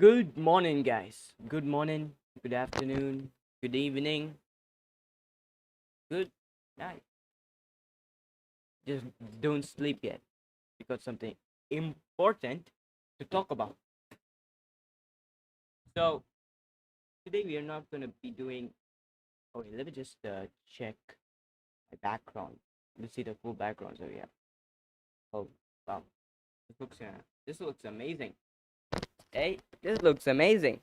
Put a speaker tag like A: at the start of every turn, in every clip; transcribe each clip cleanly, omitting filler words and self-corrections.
A: Good morning, guys. Good morning, good afternoon, good evening, good night. Just don't sleep yet because something important to talk about. So, today we are not going to be doing. Okay, let me just check my background. Let's see the full background. So, yeah. Oh, wow. This looks amazing. Hey, this looks amazing.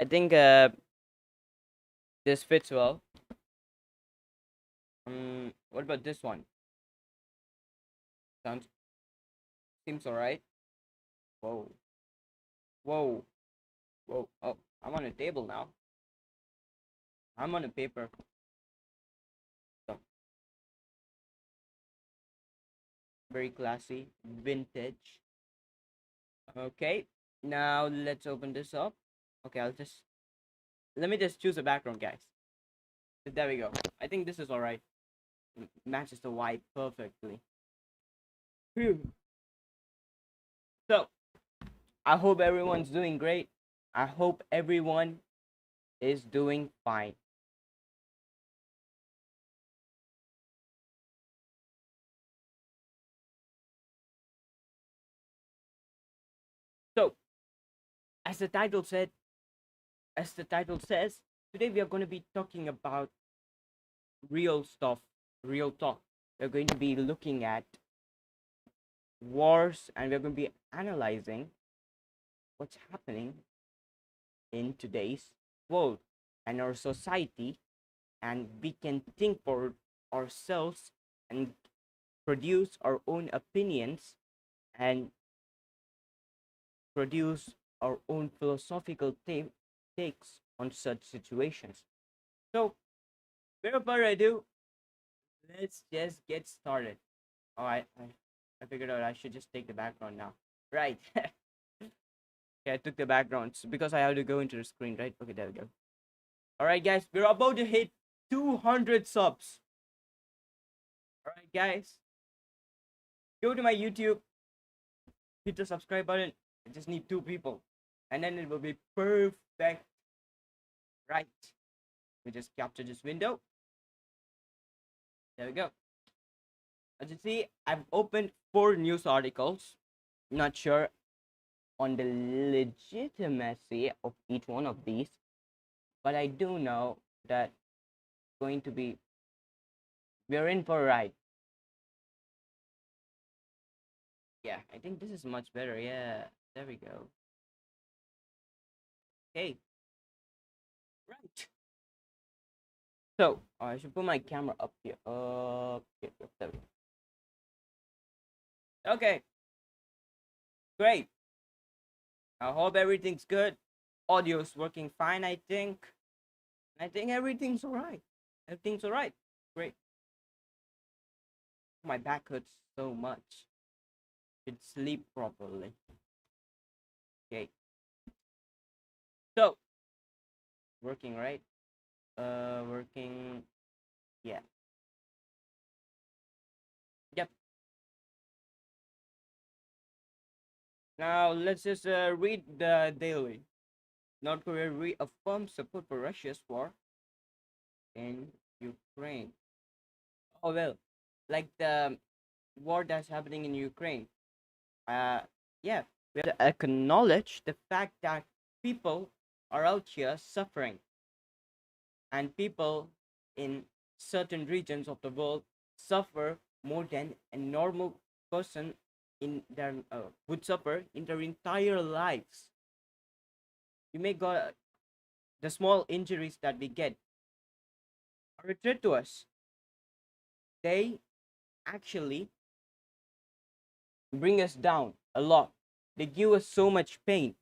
A: I think this fits well. What about this one? Sounds Seems alright. Whoa. Whoa. Whoa. Oh, I'm on a table now. I'm on a paper. So, very classy. Vintage. Okay. Now let's open this up. Okay, let me just choose a background, guys. There we go. I think this is alright. Matches the white perfectly. Phew. So, I hope everyone's doing great. I hope everyone is doing fine. So, as the title said, as the title says, today we are going to be talking about real stuff, real talk. We're going to be looking at wars and we're going to be analyzing what's happening in today's world and our society, and we can think for ourselves and produce our own opinions and produce our own philosophical takes on such situations. So, without further ado, let's just get started. Oh, I figured out I should just take the background now. Right. Okay, I took the background because I have to go into the screen, right? Okay, there we go. All right, guys, we're about to hit 200 subs. All right, guys, go to my YouTube, hit the subscribe button. I just need 2 people, and then it will be perfect. Right. We just capture this window. There we go. As you see, I've opened 4 news articles. Not sure on the legitimacy of each one of these, but I do know that going to be we're in for a ride. Yeah, I think this is much better. Yeah, there we go. Okay, right. So I should put my camera up here. Here, there we go. Okay, great. I hope everything's good. Audio's working fine. I think. I think everything's alright. Everything's alright. Great. My back hurts so much. Should sleep properly. Okay. So working right. Working. Yeah. Yep. Now let's just read the daily. North Korea reaffirms support for Russia's war in Ukraine. Oh well, like the war that's happening in Ukraine. Uh, yeah, we have to acknowledge the fact that people are out here suffering, and people in certain regions of the world suffer more than a normal person in their would suffer in their entire lives. You may go the small injuries that we get are a threat to us. They actually bring us down a lot. They give us so much pain.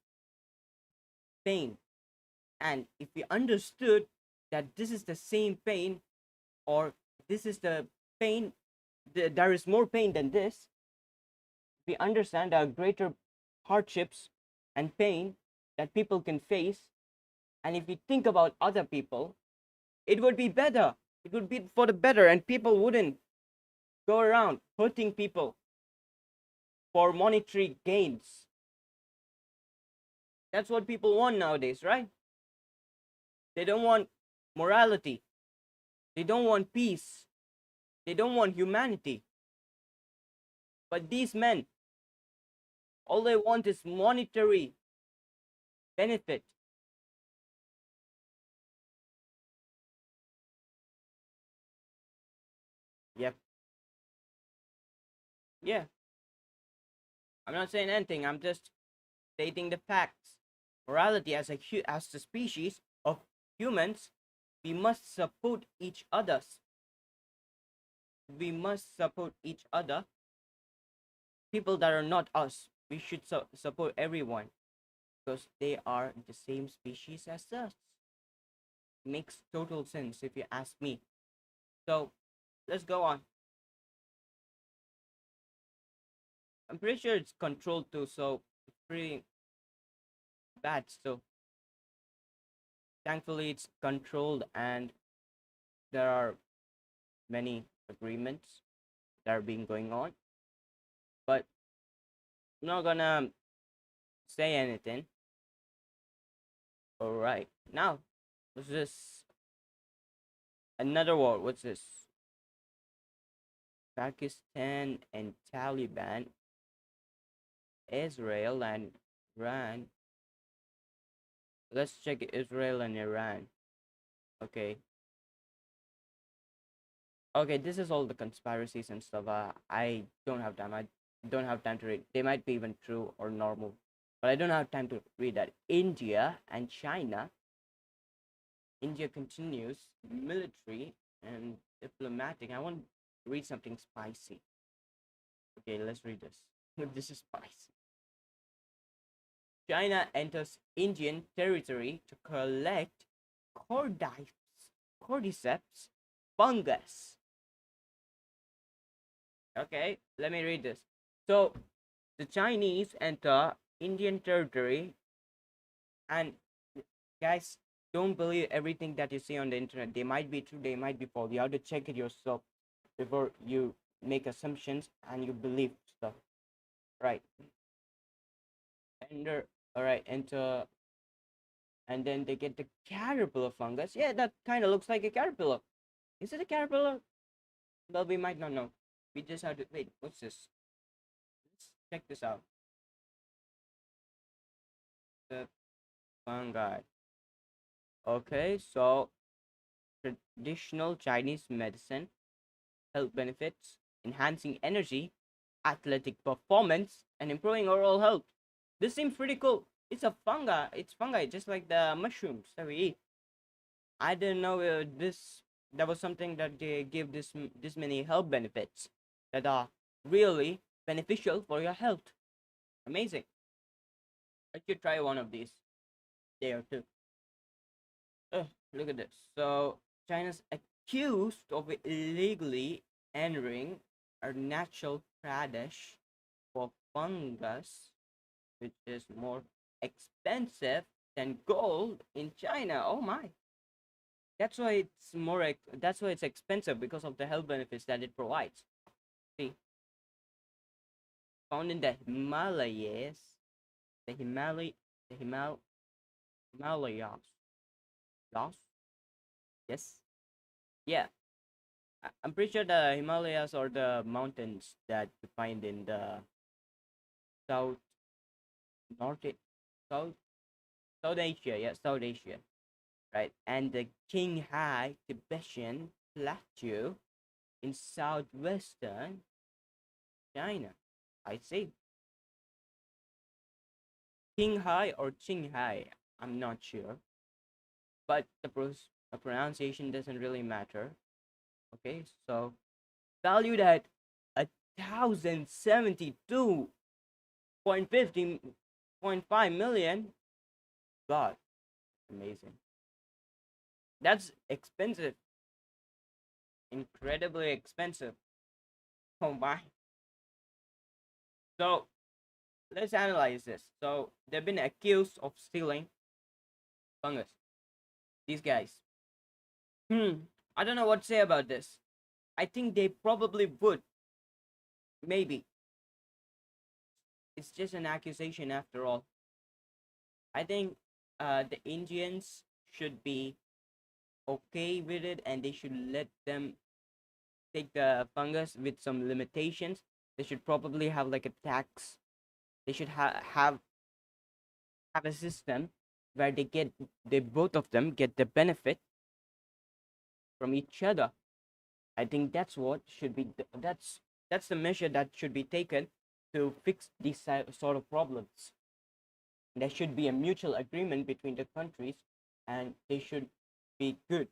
A: And if we understood that this is the same pain, or this is the pain, there is more pain than this, we understand our greater hardships and pain that people can face. And if we think about other people, it would be better. It would be for the better, and people wouldn't go around hurting people for monetary gains. That's what people want nowadays, right? They don't want morality. They don't want peace. They don't want humanity. But these men, all they want is monetary benefit. Yep. Yeah. I'm not saying anything. I'm just stating the facts. Morality as a species of humans, we must support each others. We must support each other. People that are not us, we should support everyone because they are the same species as us. Makes total sense if you ask me. So let's go on. I'm pretty sure it's controlled too, so it's pretty bad still. Thankfully, it's controlled and there are many agreements that are being going on. But I'm not gonna say anything. Alright. Now, what's this? Another war. What's this? Pakistan and Taliban, Israel and Iran. Let's check Israel and Iran. Okay. Okay, this is all the conspiracies and stuff. I don't have time. I don't have time to read. They might be even true or normal, but I don't have time to read that. India and China. India continues military and diplomatic. I want to read something spicy. Okay, let's read this. This is spicy. China enters Indian territory to collect cordyceps fungus. Okay, let me read this. So, the Chinese enter Indian territory, and guys, don't believe everything that you see on the internet. They might be true, they might be false. You have to check it yourself before you make assumptions and you believe stuff. Right. Enter, all right, enter, and then they get the caterpillar fungus. Yeah, that kind of looks like a caterpillar. Is it a caterpillar? Well, we might not know. We just have to wait. What's this? Let's check this out. The fungi. Okay, so traditional Chinese medicine, health benefits, enhancing energy, athletic performance, and improving overall health. This seems pretty cool. It's a fungi. It's fungi, just like the mushrooms that we eat. I didn't know this. That was something that they give this many health benefits that are really beneficial for your health. Amazing. I should try one of these day or two. Look at this. So China's accused of illegally entering Arunachal Pradesh for fungus, which is more expensive than gold in China. Oh my! That's why it's more. That's why it's expensive because of the health benefits that it provides. See, found in the Himalayas, the the Himalayas. Yes, yes, yeah. I'm pretty sure the Himalayas are the mountains that you find in the South, North, South, South Asia. Yeah, South Asia, right? And the Qinghai Tibetan Plateau in southwestern China. I see. Qinghai or Qinghai, I'm not sure, but the pronunciation doesn't really matter. Okay, so valued at 1,072.50.5 million. God, amazing. That's expensive, incredibly expensive. Oh my. So let's analyze this. So they've been accused of stealing fungus. These guys. I don't know what to say about this. I think they probably would. Maybe. It's just an accusation after all. I think the Indians should be okay with it, and they should let them take the fungus with some limitations. They should probably have like a tax. They should have a system where they both of them get the benefit from each other. I think that's what should be that's the measure that should be taken to fix these sort of problems. There should be a mutual agreement between the countries, and they should be good.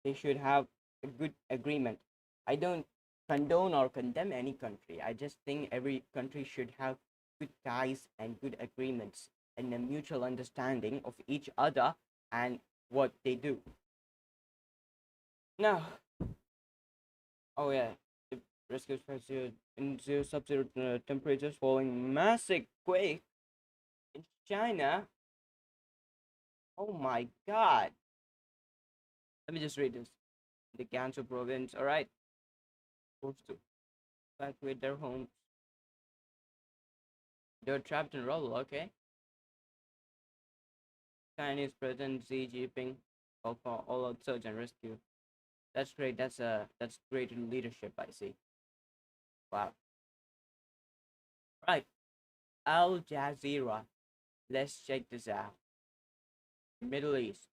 A: They should have a good agreement. I don't condone or condemn any country. I just think every country should have good ties and good agreements and a mutual understanding of each other and what they do. Now, oh yeah, the rescue special in zero sub-zero temperatures following massive quake in China. Oh my God! Let me just read this. The Gansu province. All right, forced to evacuate their homes. They're trapped in rubble. Okay. Chinese President Xi Jinping called for all-out search and rescue. That's great. That's great leadership. I see. Wow. Right. Al Jazeera. Let's check this out. Middle East.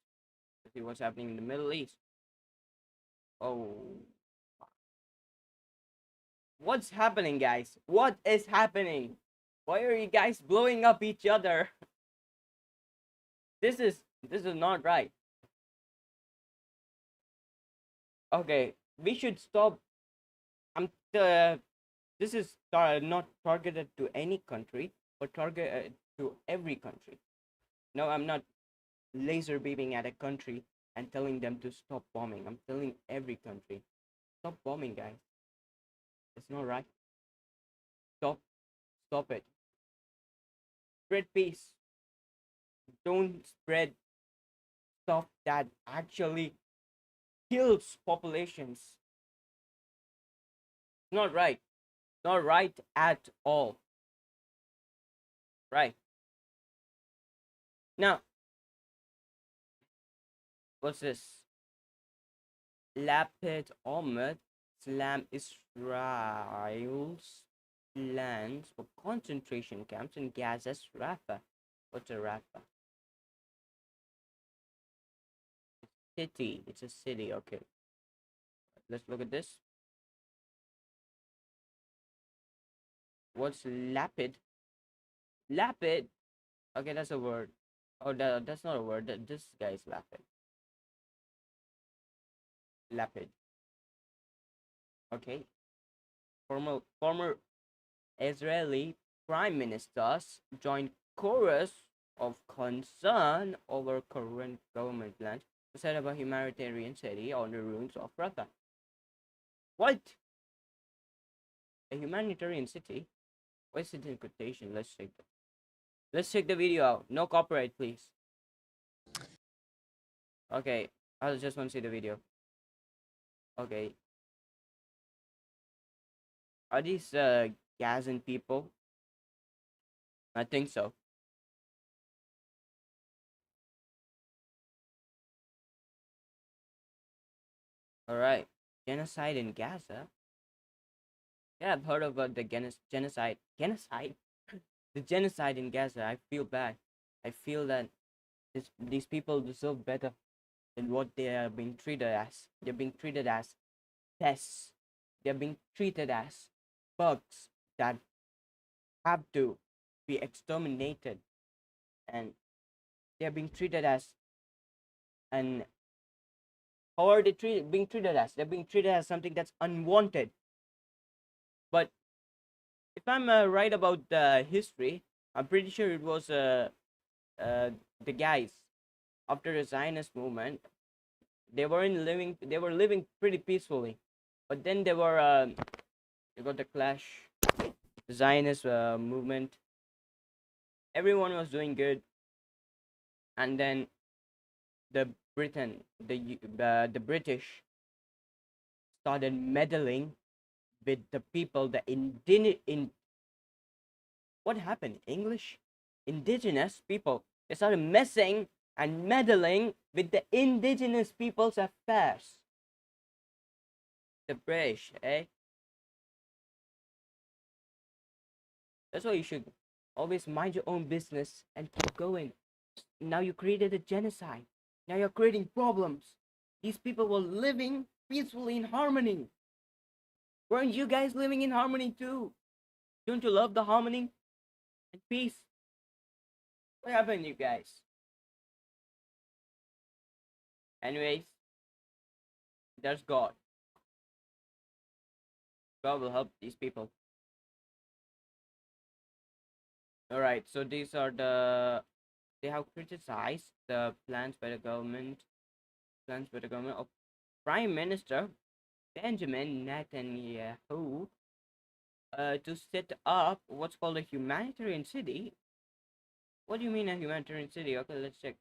A: Let's see what's happening in the Middle East. Oh, what's happening, guys? What is happening? Why are you guys blowing up each other? This is not right. Okay, we should stop. I'm This is not targeted to any country, but targeted to every country. No, I'm not laser beaming at a country and telling them to stop bombing. I'm telling every country, stop bombing, guys. It's not right. Stop, stop it. Spread peace. Don't spread stuff that actually kills populations. Not right. Not right at all. Right. Now, what's this? Lapid Ahmed slam Israel's plans for concentration camps in Gaza's Rafah. What's a Rafah? City. It's a city. Okay. Let's look at this. What's lapid? Lapid. Okay, that's a word. Oh, that's not a word. This guy is lapid. Lapid. Okay. Former Israeli prime ministers joined chorus of concern over current government plans to set up a humanitarian city on the ruins of Rafah. What? A humanitarian city? What's it in quotation? Let's check the video out. No copyright, please. Okay, I just want to see the video. Okay, are these Gazan people? I think so. All right, genocide in Gaza. Yeah, I've heard about the genocide. Genocide? The genocide in Gaza. I feel bad. I feel that these people deserve better than what they are being treated as. They're being treated as pests. They're being treated as bugs that have to be exterminated, and they're being treated as an how are they being treated as? They're being treated as something that's unwanted. But if I'm right about the history, I'm pretty sure it was uh, the guys after the Zionist movement. They were living pretty peacefully, but then they got the clash. The Zionist movement. Everyone was doing good, and then the the British started meddling with the people, the what happened? Indigenous people. They started messing and meddling with the indigenous people's affairs. The British, eh? That's why you should always mind your own business and keep going. Now you created a genocide. Now you're creating problems. These people were living peacefully in harmony. Weren't you guys living in harmony too? Don't you love the harmony and peace? What happened, you guys? Anyways, there's God. God will help these people. Alright, so these are they have criticized the plans by the government of Prime Minister Benjamin Netanyahu to set up what's called a humanitarian city. What do you mean a humanitarian city? Okay, let's check.